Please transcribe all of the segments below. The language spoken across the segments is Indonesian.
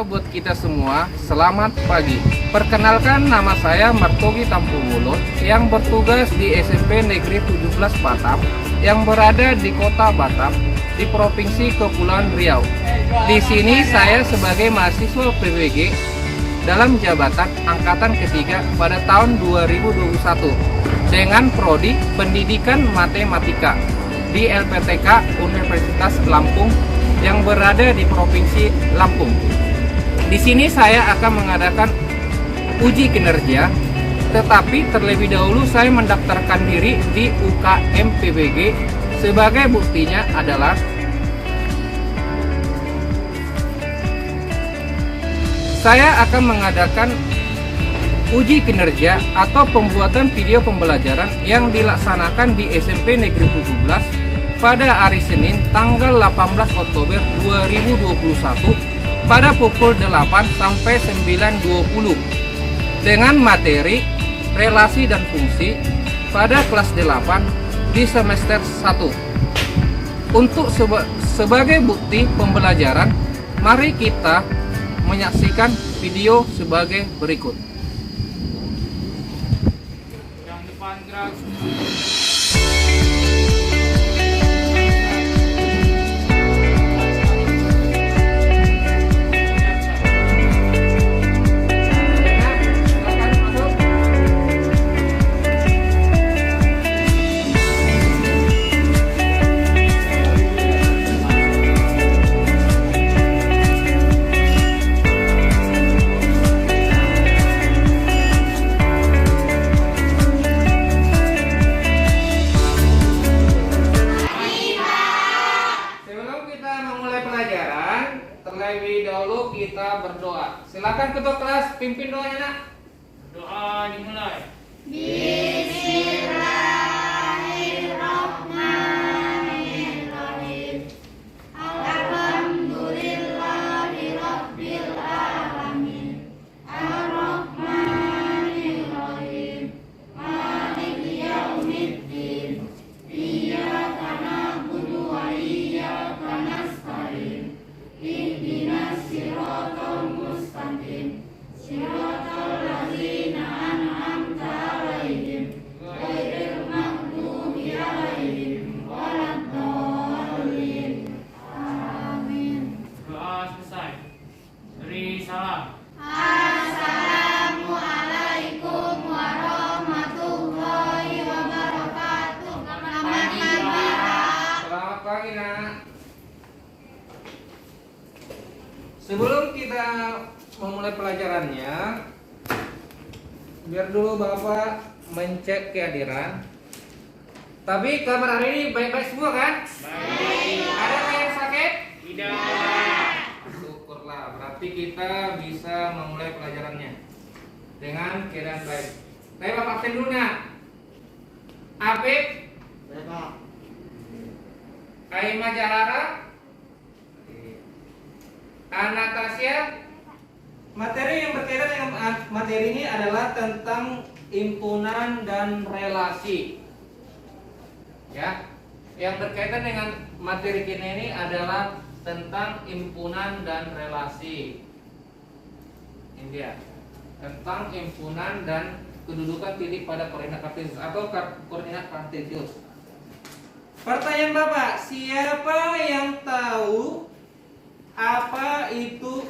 buat kita semua, selamat pagi. Perkenalkan, nama saya Martogi Tampungulun yang bertugas di SMP Negeri 17 Batam yang berada di Kota Batam di Provinsi Kepulauan Riau. Di sini saya sebagai mahasiswa PWG dalam jabatan angkatan ketiga pada tahun 2021 dengan prodi Pendidikan Matematika di LPTK Universitas Lampung yang berada di Provinsi Lampung. Di sini saya akan mengadakan uji kinerja, tetapi terlebih dahulu saya mendaftarkan diri di UKM PBG. Sebagai buktinya adalah saya akan mengadakan uji kinerja atau pembuatan video pembelajaran yang dilaksanakan di SMP Negeri 17 pada hari Senin tanggal 18 Oktober 2021 pada pukul 8 sampai 9.20 dengan materi relasi dan fungsi pada kelas 8 di semester 1. Untuk sebagai bukti pembelajaran, mari kita menyaksikan video sebagai berikut. Yang depan gerak. Terlebih dahulu kita berdoa. Silakan ketua kelas pimpin doanya, Nak. Doa dimulai. Bismillahirrahmanirrahim. Alhamdulillahirabbil alamin. Arrahmanirrahim. Maliki yaumiddin. Iyyaka na'budu wa iyyaka nasta'in. Ihdinas siratal mustaqim. Siratal ladzina an'amta 'alaihim ghairil maghdubi 'alaihim waladdallin. Amin. Doa selesai. Beri salam. Assalamualaikum warahmatullahi wabarakatuh. Selamat pagi, Nak. Sebelum kita memulai pelajarannya, biar dulu Bapak mencek kehadiran. Tapi kabar hari ini baik-baik semua kan? Baik. Ada yang sakit? Tidak. Syukurlah, berarti kita bisa memulai pelajarannya dengan keadaan baik. Tapi Bapak absen dulu, Nak. Apip? Baik. Aima Jahara? Anastasia. Materi yang berkaitan dengan materi ini adalah tentang himpunan dan relasi. Ya, yang berkaitan dengan materi kita ini adalah tentang himpunan dan relasi. Ini dia, tentang himpunan dan kedudukan titik pada koordinat kartesius atau koordinat kartesius. Pertanyaan Bapak, siapa yang tahu apa itu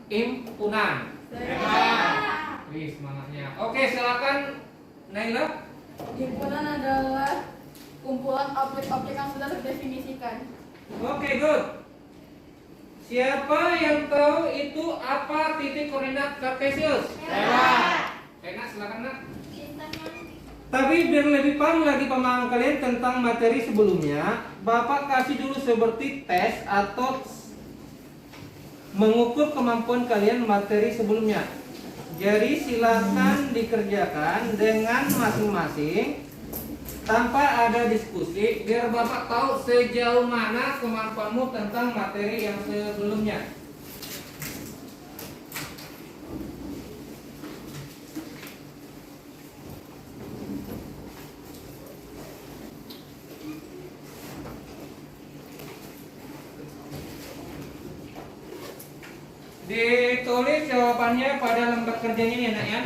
himpunan? Wih, semangatnya. Oke, silakan Naila. Himpunan adalah kumpulan objek-objek yang sudah terdefinisikan. Oke, good. Siapa yang tahu itu apa titik koordinat kartesius? Enak, silakan, Nak. Tapi biar lebih paham lagi pemahaman kalian tentang materi sebelumnya, Bapak kasih dulu seperti tes atau mengukur kemampuan kalian materi sebelumnya. Jadi silakan dikerjakan dengan masing-masing tanpa ada diskusi, biar Bapak tahu sejauh mana kemampuanmu tentang materi yang sebelumnya. jawabannya pada lembar kerjanya ini anak ya.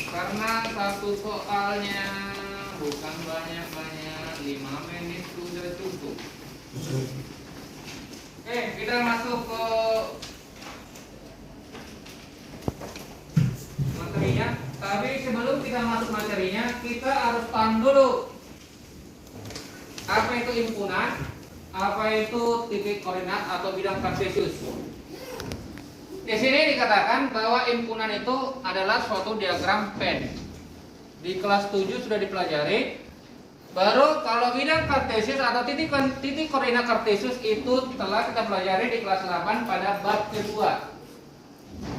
Karena satu soalnya bukan banyak-banyak, 5 menit sudah cukup. Oke, kita masuk ke materinya. Tapi sebelum kita masuk materinya, kita harus paham dulu apa itu himpunan, apa itu titik koordinat atau bidang kartesius. Di sini dikatakan bahwa himpunan itu adalah suatu diagram Venn. Di kelas 7 sudah dipelajari. Baru kalau bidang kartesius atau titik koordinat kartesius itu telah kita pelajari di kelas 8 pada bab kedua.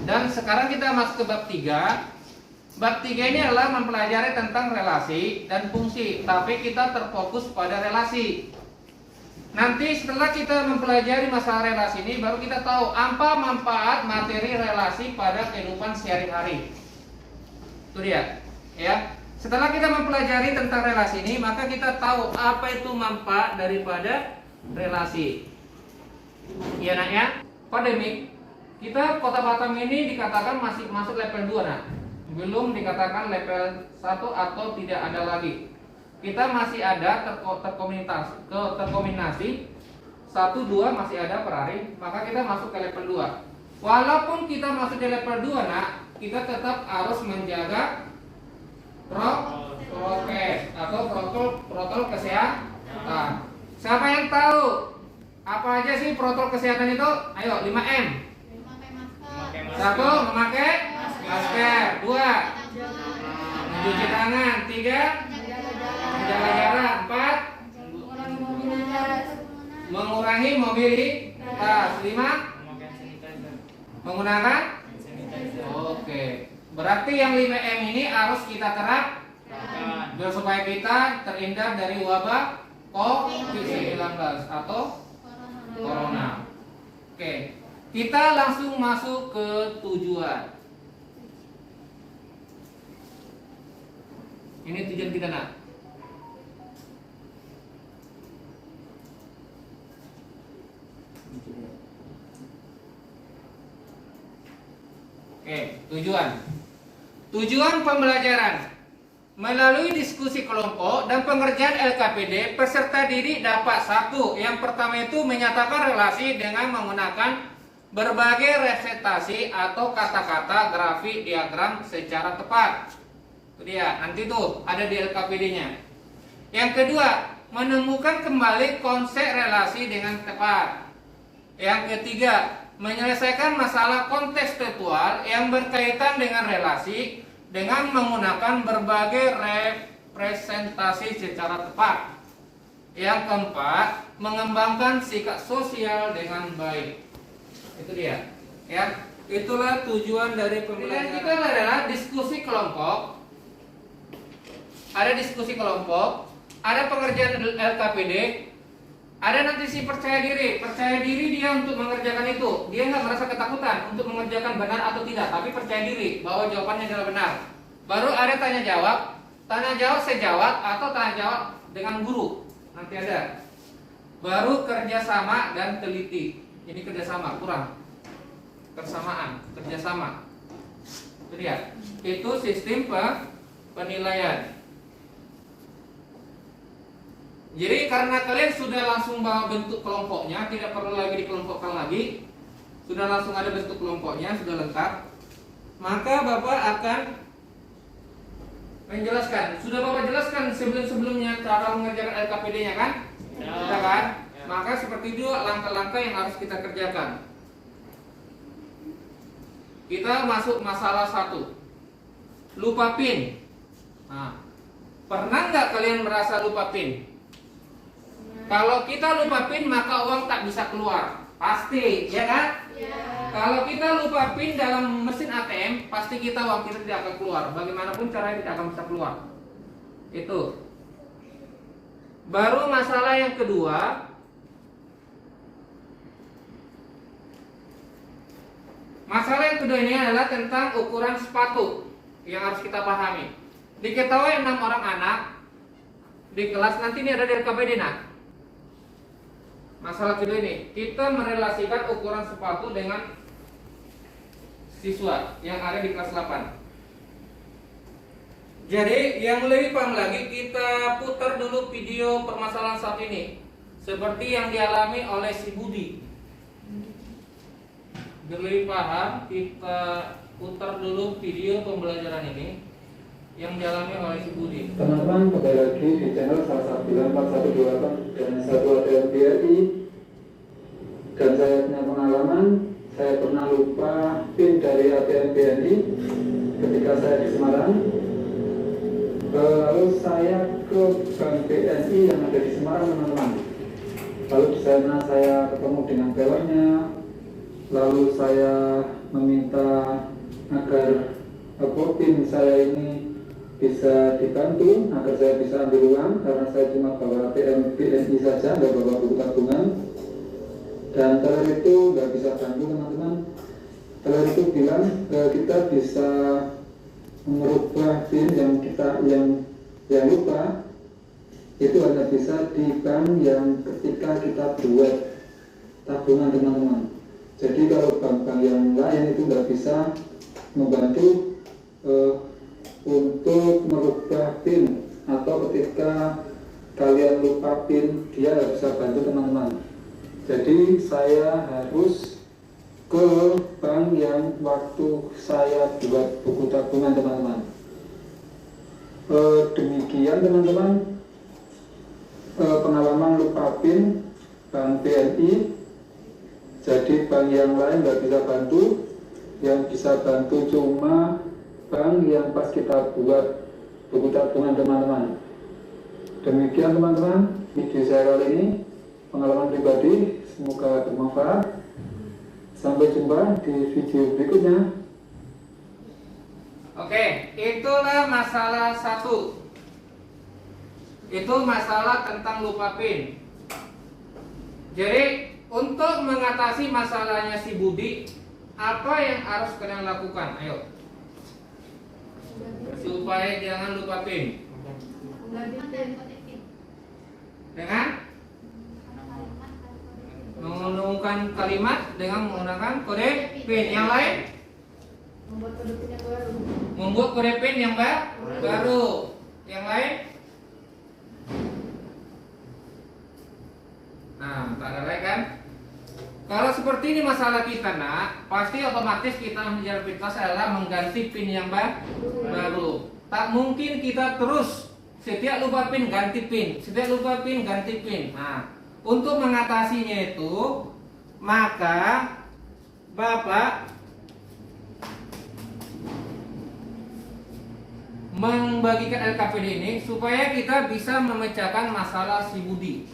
Dan sekarang kita masuk ke bab 3. Bab 3 ini adalah mempelajari tentang relasi dan fungsi, tapi kita terfokus pada relasi. Nanti setelah kita mempelajari masalah relasi ini, baru kita tahu apa manfaat materi relasi pada kehidupan sehari-hari. Itu dia, ya. Setelah kita mempelajari tentang relasi ini, maka kita tahu apa itu manfaat daripada relasi. Ya nak ya, pandemik. Kita Kota Batam ini dikatakan masih masuk level 2 nak. Belum dikatakan level 1 atau tidak ada lagi. Kita masih ada terkombinasi 1, 2 masih ada per hari, maka kita masuk ke level 2. Walaupun kita masuk di level 2 nak, kita tetap harus menjaga prokes atau protokol kesehatan. Siapa yang tahu apa aja sih protokol kesehatan itu? Ayo, 5M. Memakai masker. 1. Memakai masker. 2. Mencuci tangan. 3. Menjaga jarak. 4. Mengurangi mobilitas. Mengurangi mobilitas. 5. Menggunakan. Oke. Berarti yang 5M ini harus kita terapkan biar supaya kita terhindar dari wabah COVID-19 atau corona. Oke. Kita langsung masuk ke tujuan. Ini tujuan kita nak. Oke, tujuan pembelajaran. Melalui diskusi kelompok dan pengerjaan LKPD, peserta didik dapat 1. Yang pertama itu menyatakan relasi dengan menggunakan berbagai representasi atau kata-kata grafik diagram secara tepat. Itu dia, nanti tuh ada di LKPD-nya. Yang kedua, menemukan kembali konsep relasi dengan tepat. Yang ketiga, menyelesaikan masalah kontekstual yang berkaitan dengan relasi dengan menggunakan berbagai representasi secara tepat. Yang keempat, mengembangkan sikap sosial dengan baik. Itu dia, ya. Itulah tujuan dari pembelajaran. Kita adalah diskusi kelompok. Ada diskusi kelompok, ada pengerjaan LKPD, ada nanti si percaya diri dia untuk mengerjakan itu. Dia nggak merasa ketakutan untuk mengerjakan benar atau tidak, tapi percaya diri bahwa jawabannya adalah benar. Baru ada tanya jawab sejawat atau tanya jawab dengan guru. Nanti ada. Baru kerjasama dan teliti. Ini kerjasama kurang. Kesamaan, kerjasama. Itu dia. Itu sistem penilaian. Jadi karena kalian sudah langsung bawa bentuk kelompoknya, tidak perlu lagi dikelompokkan lagi, sudah langsung ada bentuk kelompoknya, sudah lengkap, maka Bapak akan Menjelaskan. Sudah Bapak jelaskan sebelum-sebelumnya cara mengerjakan LKPD-nya kan? Ya kan? Maka seperti itu langkah-langkah yang harus kita kerjakan. Kita masuk masalah 1. Lupa PIN. Nah, pernah nggak kalian merasa lupa PIN? Kalau kita lupa PIN maka uang tak bisa keluar. Pasti, ya kan? Ya. Kalau kita lupa PIN dalam mesin ATM, pasti kita uang kita tidak akan keluar. Bagaimanapun caranya tidak akan bisa keluar. Itu. Baru masalah yang kedua. Masalah yang kedua ini adalah tentang ukuran sepatu yang harus kita pahami. Diketahui 6 orang anak di kelas, nanti ini ada di LKPD nak. Masalah kedua ini, kita merelasikan ukuran sepatu dengan siswa yang ada di kelas 8. Jadi yang lebih paham lagi, kita putar dulu video permasalahan saat ini seperti yang dialami oleh si Budi. Biar lebih paham, kita putar dulu video pembelajaran ini yang dialami oleh si Budi. Teman-teman, kembali lagi di channel salah 4128 dan satu ATM BRI. Dan saya punya pengalaman, saya pernah lupa PIN dari ATM BRI ketika saya di Semarang. Lalu saya ke Bank BNI yang ada di Semarang, teman-teman. Lalu di sana saya ketemu dengan tellernya. Lalu saya meminta agar PIN saya ini bisa dibantu agar saya bisa ambil uang, karena saya cuma bawa ATM BNI saja, nggak bawa buku tabungan. Dan teller itu nggak bisa bantu, teman-teman. Teller itu bilang kita bisa merubah PIN yang lupa itu hanya bisa di bank yang ketika kita buat tabungan, teman-teman. Jadi kalau bank-bank yang lain itu nggak bisa membantu untuk merubah PIN, atau ketika kalian lupa PIN dia nggak bisa bantu, teman-teman. Jadi saya harus ke bank yang waktu saya buat buku tabungan, teman-teman. Demikian teman-teman pengalaman lupa PIN Bank BNI. Jadi bank yang lain nggak bisa bantu, yang bisa bantu cuma bank yang pas kita buat buku tabungan, teman-teman. Demikian teman-teman video saya kali ini, pengalaman pribadi, semoga bermanfaat. Sampai jumpa di video berikutnya. Oke, itulah masalah 1. Itu masalah tentang lupa PIN. Jadi untuk mengatasi masalahnya si Budi, apa yang harus kalian lakukan? Ayo, supaya jangan lupa PIN. Dengan menggunakan kalimat dengan menggunakan kode PIN. Yang lain? Membuat kode PIN yang baru. Membuat kode PIN yang baru. Yang lain? Nah, tak ada lain kan? Kalau seperti ini masalah kita nak, pasti otomatis kita menjalankan prioritas adalah mengganti PIN yang baru. Tak mungkin kita terus setiap lupa PIN ganti PIN, setiap lupa PIN ganti PIN. Nah, untuk mengatasinya itu, maka Bapak membagikan LKPD ini supaya kita bisa memecahkan masalah si Budi.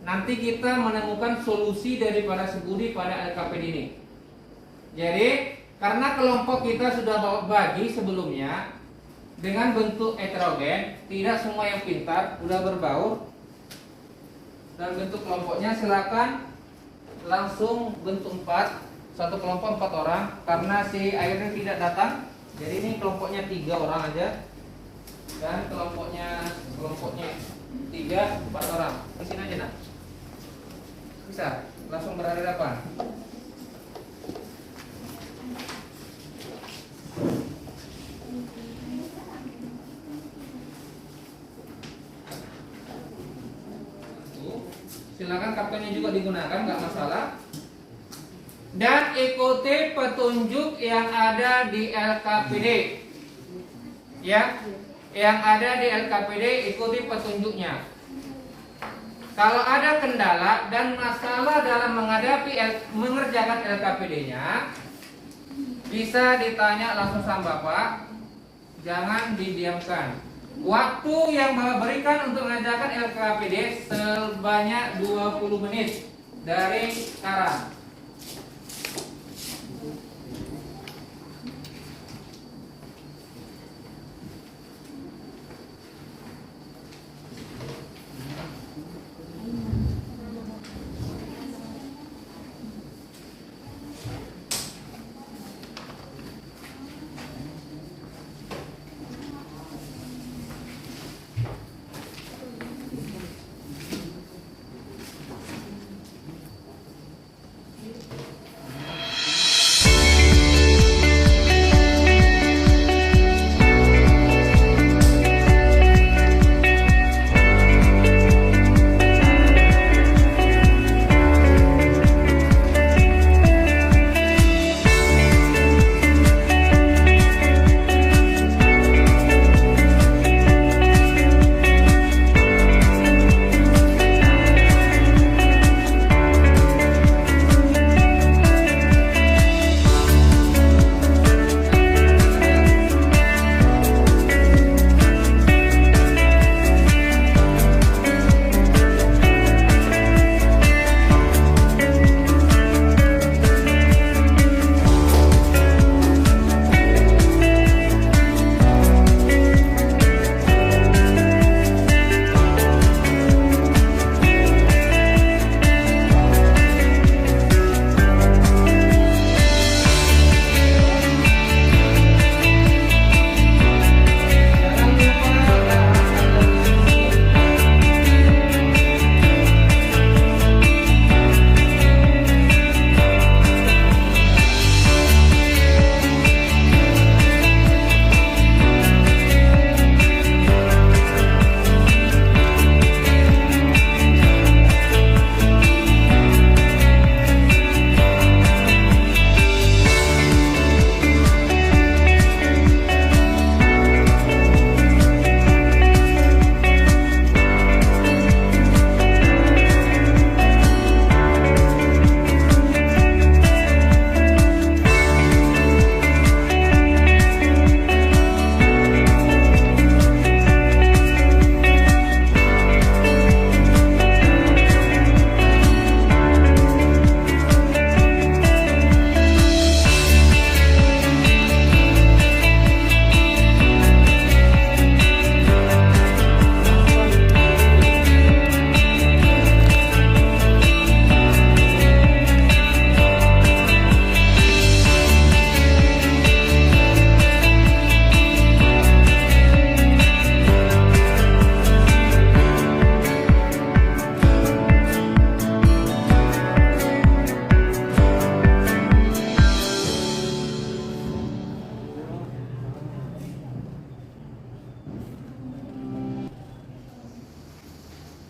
Nanti kita menemukan solusi daripada si Budi pada LKPD ini. Jadi, karena kelompok kita sudah bagi sebelumnya dengan bentuk heterogen, tidak semua yang pintar sudah berbaur. Dan bentuk kelompoknya silakan langsung bentuk 4, satu kelompok 4 orang, karena si airnya tidak datang. Jadi ini kelompoknya 3 orang aja, dan kelompoknya 3 4 orang. Di sini aja nak. Bisa langsung berhadapan. Silakan kartunya juga digunakan, nggak masalah. Dan ikuti petunjuk yang ada di LKPD. Ya, yang ada di LKPD, ikuti petunjuknya. Kalau ada kendala dan masalah dalam mengerjakan LKPD-nya, bisa ditanya langsung sama Bapak, jangan didiamkan. Waktu yang Bapak berikan untuk mengerjakan LKPD sebanyak 20 menit dari sekarang.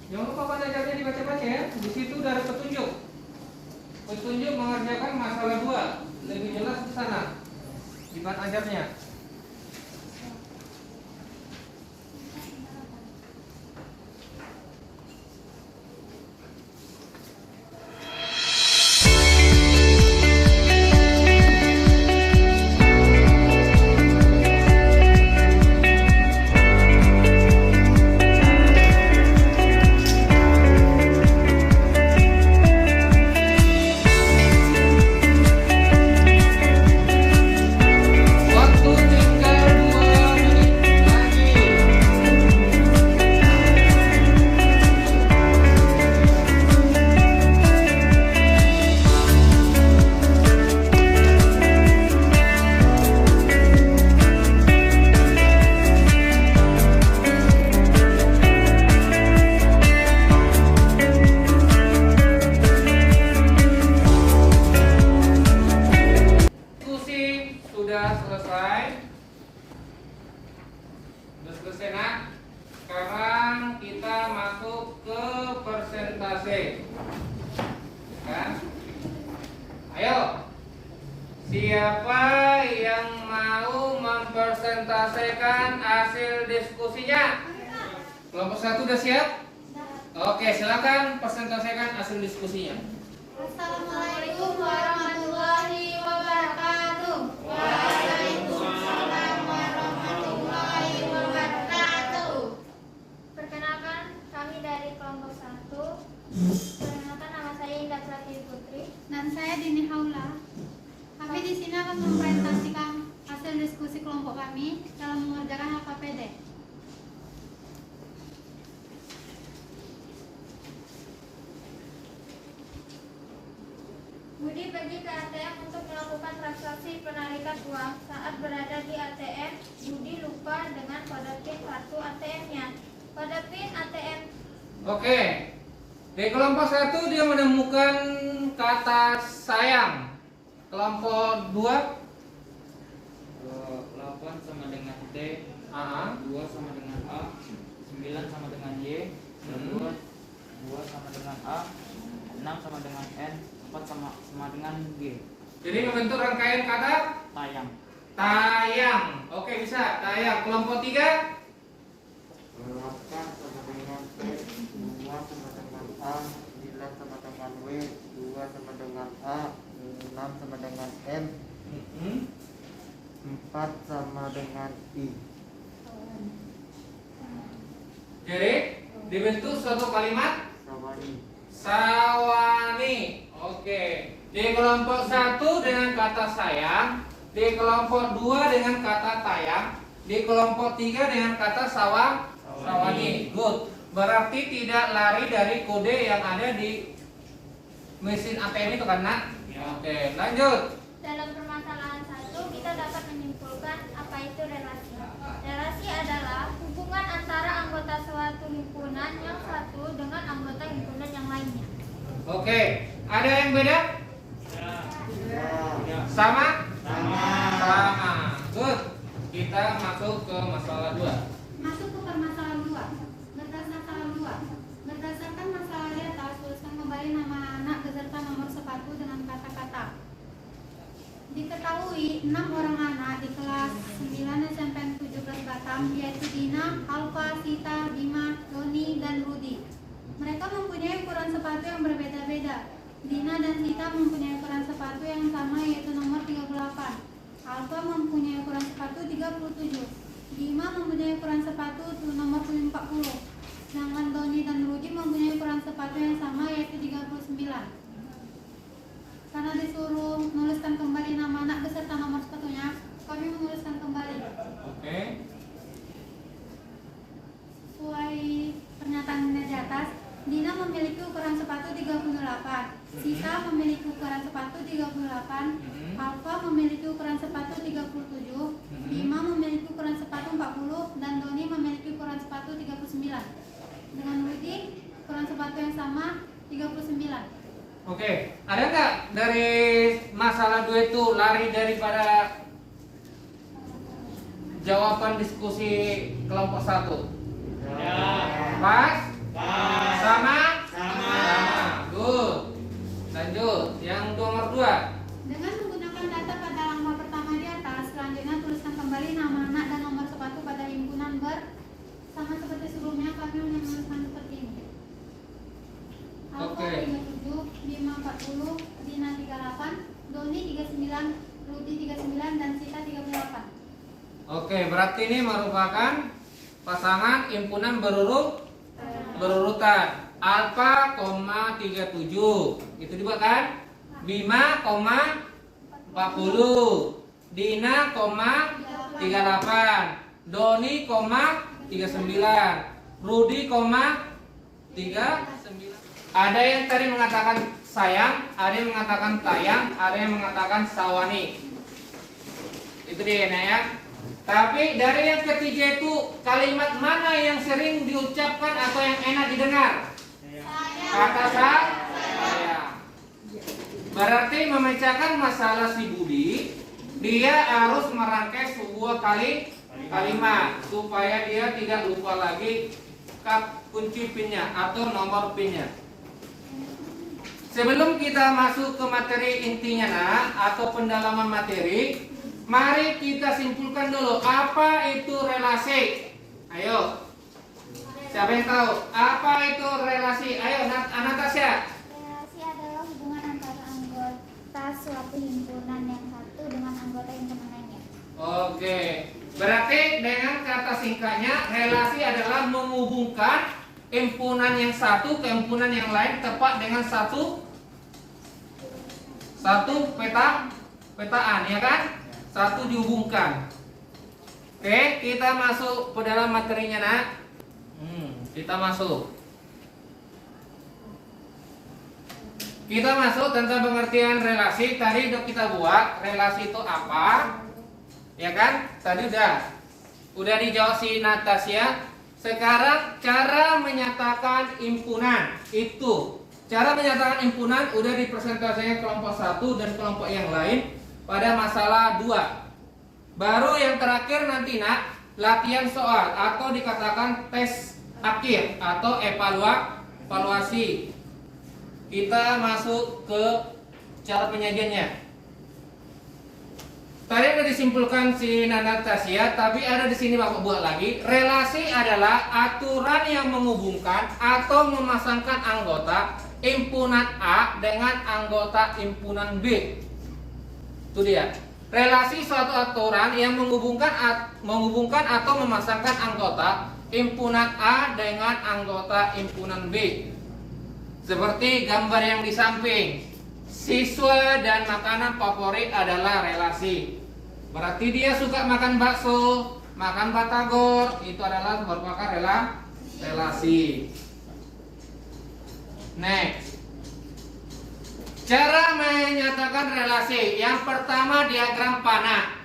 Jangan lupa pada dibaca-baca ya. Di situ udah ada petunjuk. Petunjuk mengerjakan masalah 2. Lebih jelas di sana. Di bahan ajarnya. Waktu tinggal 2 menit lagi. Diskusi sudah selesai. Sudah selesai nak. Sekarang kita masuk ke persentase. Kan? Ayo. Siapa yang mau mempresentasikan hasil diskusinya? Kelompok 1 udah siap? Oke, silakan presentasikan hasil diskusinya. Assalamualaikum warahmatullahi wabarakatuh. Waalaikumsalam warahmatullahi wabarakatuh. Perkenalkan, kami dari kelompok 1. Perkenalkan, nama saya Indah Pratiwi Putri. Dan saya Dini Haula. Kami di sini akan mempresentasikan hasil diskusi kelompok kami dalam mengerjakan LKPD. Budi pergi ke ATM untuk melakukan transaksi penarikan uang. Saat berada di ATM, Budi lupa dengan kode PIN kartu ATM-nya. Kode PIN ATM. Oke. Di kelompok 1 dia menemukan kata sayang. Kelompok 2 8 sama dengan T, A. 2 sama dengan A, 9 sama dengan Y, 2 sama dengan A, 6 sama dengan N, 4 sama dengan G. Jadi membentuk rangkaian kata Tayang. tayang. Oke, bisa. Tayang. Kelompok 3 8 sama dengan T, 2 sama dengan A, 9 sama dengan W, 2 sama dengan A, 6 sama dengan N, 4 sama dengan I. Jadi dibentuk suatu kalimat Sawani. sawani. Oke. Di kelompok 1 dengan kata sayang, di kelompok 2 dengan kata tayang, di kelompok 3 dengan kata sawani. Good. Berarti tidak lari dari kode yang ada di mesin ATM itu kan, Nak? Oke, lanjut. Dalam permasalahan 1, kita dapat menyimpulkan apa itu relasi. Relasi adalah hubungan antara anggota suatu himpunan yang satu dengan anggota himpunan yang lainnya. Oke, ada yang beda? Sama? Sama. Good. Kita masuk ke masalah 2. Masuk ke permasalahan 2. Berdasarkan masalah di atas, tuliskan kembali nama anak beserta nomor sepatu dengan kata-kata. Diketahui 6 orang anak di kelas 9 SMPN 17 Batam, yaitu Dina, Alfa, Sita, Bima, Doni, dan Rudi. Mereka mempunyai ukuran sepatu yang berbeda-beda. Dina dan Sita mempunyai ukuran sepatu yang sama, yaitu nomor 38. Alfa mempunyai ukuran sepatu 37. Bima mempunyai ukuran sepatu nomor 40. Sedangkan Doni dan Rudi mempunyai ukuran sepatu yang sama, yaitu 39. Karena disuruh menuliskan kembali nama anak beserta nomor sepatunya, kami menuliskan kembali. Oke. Sesuai pernyataan di atas, Dina memiliki ukuran sepatu 38, Sita memiliki ukuran sepatu 38, Alfa memiliki ukuran sepatu 37, Bima memiliki ukuran sepatu 40, dan Doni memiliki ukuran sepatu 39. Dengan Rudi, ukuran sepatu yang sama 39. Oke, ada nggak dari masalah 2 itu lari daripada jawaban diskusi kelompok 1? Pas? Sama? Good. Lanjut, yang nomor 2. Dengan menggunakan data pada halaman pertama di atas, selanjutnya tuliskan kembali nama anak dan nomor sepatu pada himpunan sama seperti sebelumnya, kami menuliskan seperti ini. Alfa Oke. 37, Bima 40, Dina 38, Doni 39, Rudi 39, dan Sita 38. Oke, berarti ini merupakan pasangan himpunan berurutan. Alfa, 37. Itu dibuat kan? Bima, 40. Dina, 38. Doni, 39. Rudi, 39. Ada yang tadi mengatakan sayang, ada yang mengatakan tayang, ada yang mengatakan sawani. Itu dia ya. Tapi dari yang ketiga itu kalimat mana yang sering diucapkan atau yang enak didengar? Kata sayang. Berarti memecahkan masalah si Budi, dia harus merangkai sebuah kalimat supaya dia tidak lupa lagi kunci pinnya atau nomor pinnya. Sebelum kita masuk ke materi intinya nak, atau pendalaman materi, mari kita simpulkan dulu apa itu relasi. Ayo, siapa yang tahu apa itu relasi? Ayo, Anastasia. Relasi adalah hubungan antara anggota suatu himpunan yang satu dengan anggota himpunan lainnya. Oke, berarti dengan kata singkatnya, relasi adalah menghubungkan himpunan yang satu ke himpunan yang lain tepat dengan satu petaan, ya kan? Satu dihubungkan. Oke, kita masuk ke dalam materinya nak. Kita masuk tentang pengertian relasi. Tadi udah kita buat relasi itu apa, ya kan? Tadi udah dijawab si Natasha. Sekarang cara menyatakan himpunan itu. Cara menyatakan himpunan udah dipresentasikan kelompok 1 dan kelompok yang lain pada masalah 2. Baru yang terakhir nanti nak, latihan soal atau dikatakan tes akhir atau evaluasi. Kita masuk ke cara penyajiannya. Tadi sudah disimpulkan si Natasha, tapi ada di sini Bapak buat lagi. Relasi adalah aturan yang menghubungkan atau memasangkan anggota himpunan A dengan anggota himpunan B. Itu dia. Relasi suatu aturan yang menghubungkan atau memasangkan anggota himpunan A dengan anggota himpunan B. Seperti gambar yang di samping. Siswa dan makanan favorit adalah relasi. Berarti dia suka makan bakso, makan batagor, itu adalah merupakan relasi. Next. Cara menyatakan relasi. Yang pertama diagram panah.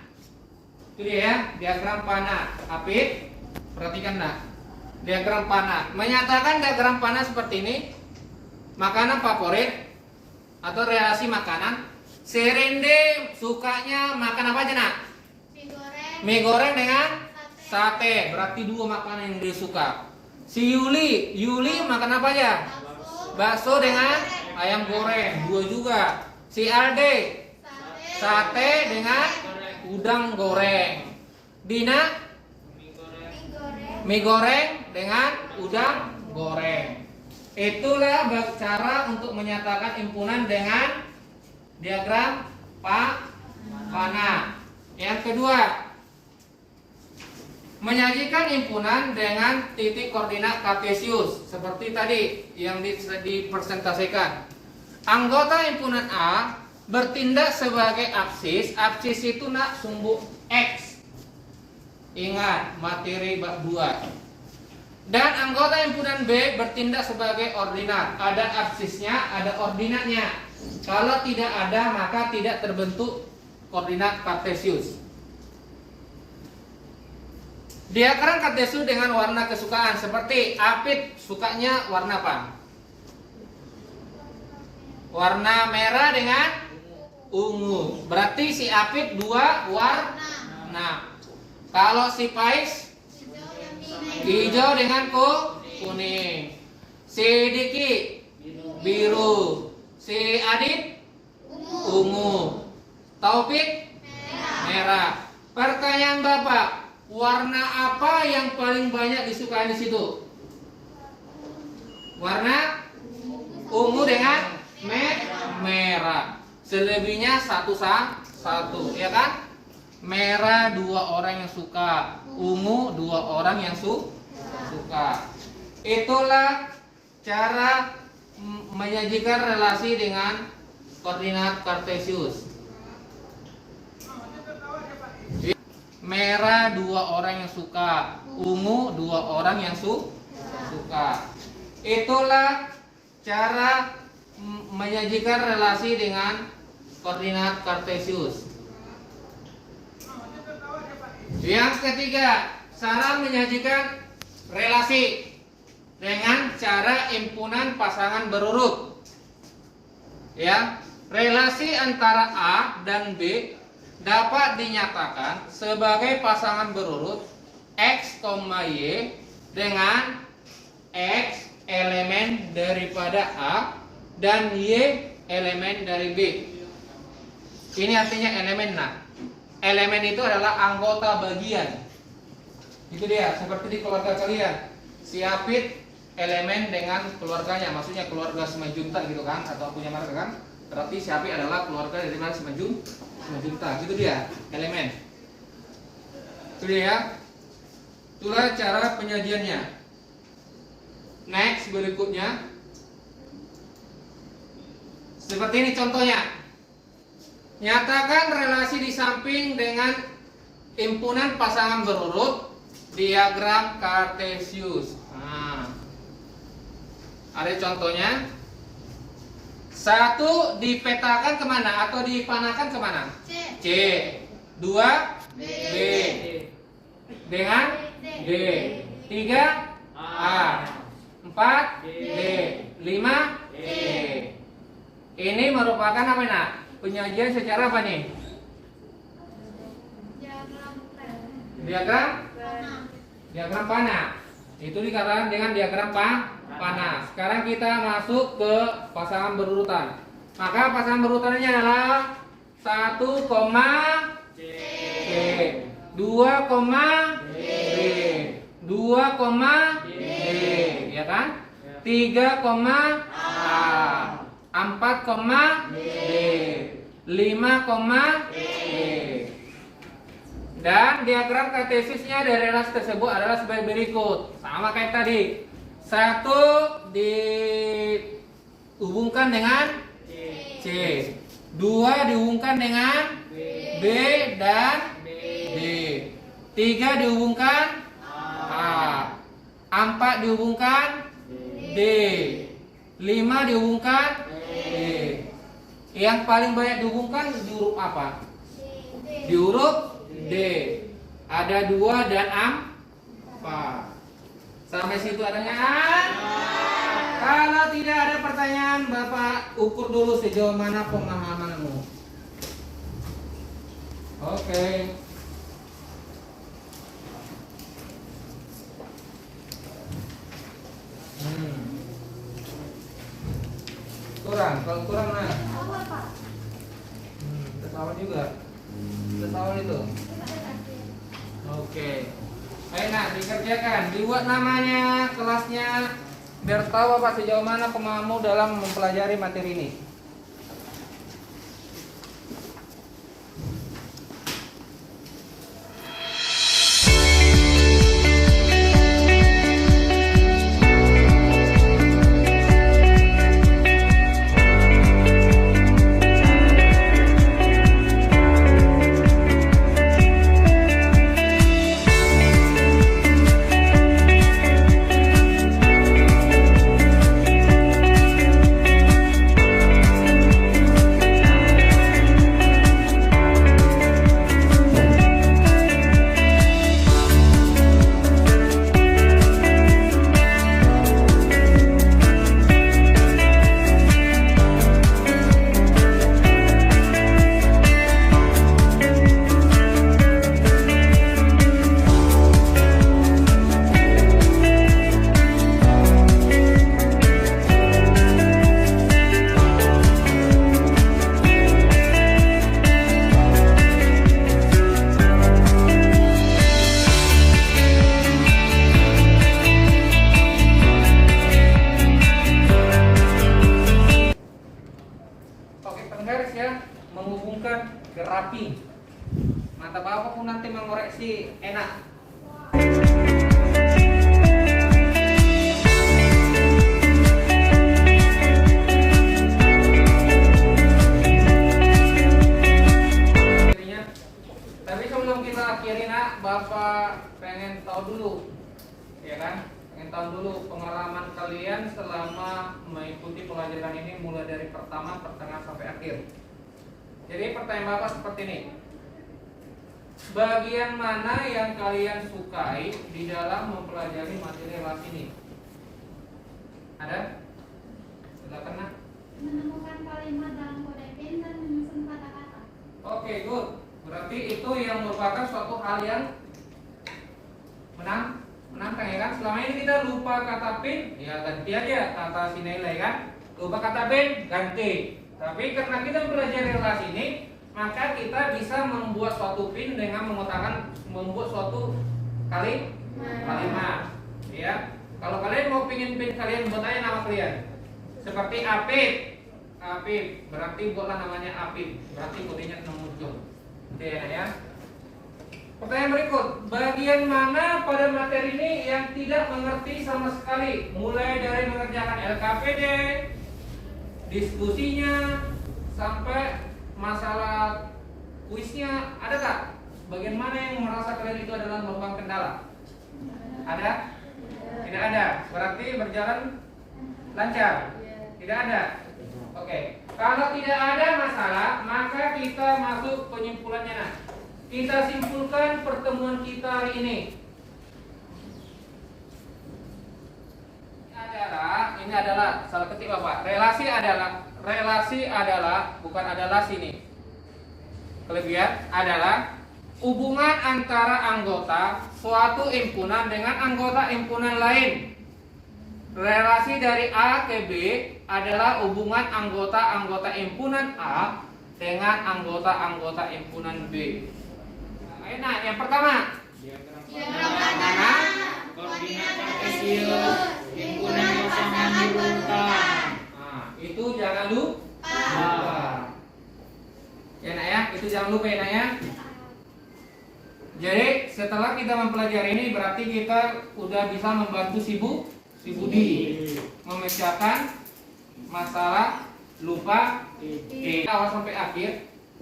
Itu dia ya, diagram panah. Apit, perhatikan nak. Diagram panah. Menyatakan diagram panah seperti ini. Makanan favorit atau relasi makanan. Serende sukanya makan apa aja nak? Mie goreng dengan sate. Berarti 2 makanan yang dia suka. Si Yuli makan apa aja? Bakso dengan ayam goreng. 2 juga. Si Alde sate dengan udang goreng. Dina mie goreng dengan udang goreng. Itulah cara untuk menyatakan himpunan dengan diagram panah. Yang kedua, menyajikan himpunan dengan titik koordinat kartesius seperti tadi yang dipresentasikan. Anggota himpunan A bertindak sebagai absis. Absis itu nak sumbu X. Ingat materi bab 2. Dan anggota himpunan B bertindak sebagai ordinat. Ada absisnya, ada ordinatnya. Kalau tidak ada, maka tidak terbentuk koordinat kartesius. Diagram kartesius dengan warna kesukaan. Seperti Apit sukanya warna apa? Warna merah dengan ungu. Berarti si Apit 2 warna. Kalau si Pais hijau dengan kuning. Si Diki biru. Si Adit ungu. Taufik merah. Pertanyaan Bapak, warna apa yang paling banyak disukai di situ? Warna ungu dengan merah. Selebihnya satu, ya kan? Merah 2 orang yang suka, ungu 2 orang yang suka. Itulah cara menyajikan relasi dengan koordinat kartesius. Merah 2 orang yang suka, ungu 2 orang yang suka. Itulah cara menyajikan relasi dengan koordinat kartesius. Yang ketiga, cara menyajikan relasi dengan cara himpunan pasangan berurut. Ya, relasi antara A dan B dapat dinyatakan sebagai pasangan berurut X, Y dengan X elemen daripada A dan Y elemen dari B. Ini artinya elemen. Nah, elemen itu adalah anggota bagian. Itu dia, seperti di keluarga kalian. Si Apit elemen dengan keluarganya, maksudnya keluarga Simanjunta gitu kan, atau punya marga kan? Berarti si Apit adalah keluarga dari mana Simanjunta. Gitu dia, elemen. Itu dia. Itulah cara penyajiannya. Next berikutnya. Seperti ini contohnya. Nyatakan relasi di samping dengan himpunan pasangan berurut diagram Kartesius. Nah, ada contohnya. 1 dipetakan kemana atau dipanakan kemana? C. 2 B. Dengan D. 3 A. 4 D. 5 E. Ini merupakan apa nak? Penyajian secara apa nih? Diagram panah. Itu dikatakan dengan diagram panah. Sekarang kita masuk ke pasangan berurutan. Maka pasangan berurutannya adalah 1, C, 2, D, 2, D, ya kan? 3, A, 4, D, 5, D. Dan diagram kartesiusnya dari relasi tersebut adalah sebagai berikut. Sama kayak tadi. 1 dihubungkan dengan C. 2 dihubungkan dengan B dan D. 3 dihubungkan A. 4 dihubungkan D. 5 dihubungkan D. Yang paling banyak dihubungkan di huruf apa? Di huruf D. Ada 2 dan 4. Sampai situ adanya A. Kalau tidak ada pertanyaan, Bapak ukur dulu sejauh mana pemahamanmu. Oke. Kurang, kalau kurang nah. Kesawat juga. Kesawat itu. Oke. Ayo nak dikerjakan, dibuat namanya, kelasnya, biar tahu apa sejauh mana pemahamanmu dalam mempelajari materi ini. Rapi. Mata Bapak pun nanti mengoreksi enak. Tapi sebelum kita akhiri nak, Bapak pengen tahu dulu, ya kan? Pengen tahu dulu pengalaman kalian selama mengikuti pelajaran ini mulai dari pertama, pertengahan sampai akhir. Jadi pertanyaan Bapak seperti ini. Bagian mana yang kalian sukai di dalam mempelajari materi relasi ini? Ada? Silakan nak. Menemukan kalimat dalam kode pin dan menyusun kata-kata. Oke, good. Berarti itu yang merupakan suatu hal yang menantang ya kan? Selama ini kita lupa kata pin, ya ganti aja kata si nilai kan? lupa kata ben, ganti. Tapi karena kita belajar relasi ini, maka kita bisa membuat suatu pin dengan membuat suatu kalimat. Ya. Kalau kalian mau pingin pin kalian, buat aja nama kalian. Seperti Apip. Apip, berarti buatlah namanya Apip. Berarti kodenya 6 muncul. Oke ya. Pertanyaan berikut, bagian mana pada materi ini yang tidak mengerti sama sekali? Mulai dari mengerjakan LKPD, diskusinya, sampai masalah kuisnya, ada tak? Bagian mana yang merasa kalian itu adalah lubang kendala? Ada? Tidak ada. Berarti berjalan lancar? Tidak ada? Oke. Kalau tidak ada masalah, maka kita masuk penyimpulannya. Nah, kita simpulkan pertemuan kita hari ini. Ini adalah salah ketik Bapak. Relasi adalah bukan adalah sini. Kelebihan adalah hubungan antara anggota suatu himpunan dengan anggota himpunan lain. Relasi dari A ke B adalah hubungan anggota-anggota himpunan A dengan anggota-anggota himpunan B. Nah, yang pertama, Diagram mana? Koordinat kartesius. Himpunan pasangan berurutan. nah, itu jangan lupa. Ya nak ya, itu jangan lupa ya nak ya. Jadi setelah kita mempelajari ini, berarti kita udah bisa membantu si Budi memecahkan masalah lupa awal sampai akhir.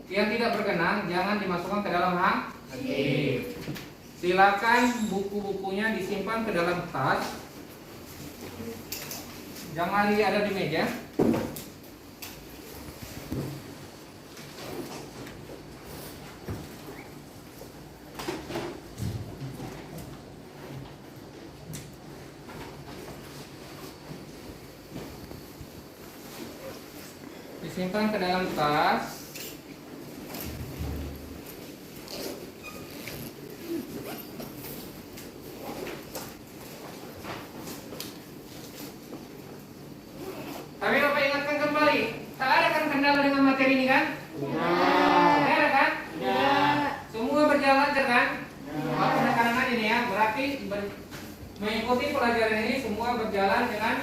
Yang tidak berkenan jangan dimasukkan ke dalam silakan buku-bukunya disimpan ke dalam tas. Jangan ada di meja. Disimpan ke dalam tas. Tapi Bapak ingatkan kembali, tak ada kan kendala dengan materi ini kan? Tidak ada kan? Semua berjalan lancar kan? Waktu kanan aja nih ya, berarti mengikuti pelajaran ini semua berjalan dengan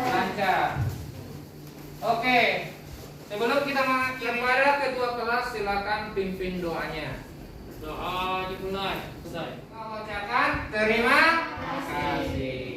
lancar. Oke, sebelum kita mengakhiri kepada ketua kelas, silakan pimpin doanya. Doa dimulai. Selesai. Mengucapkan terima kasih.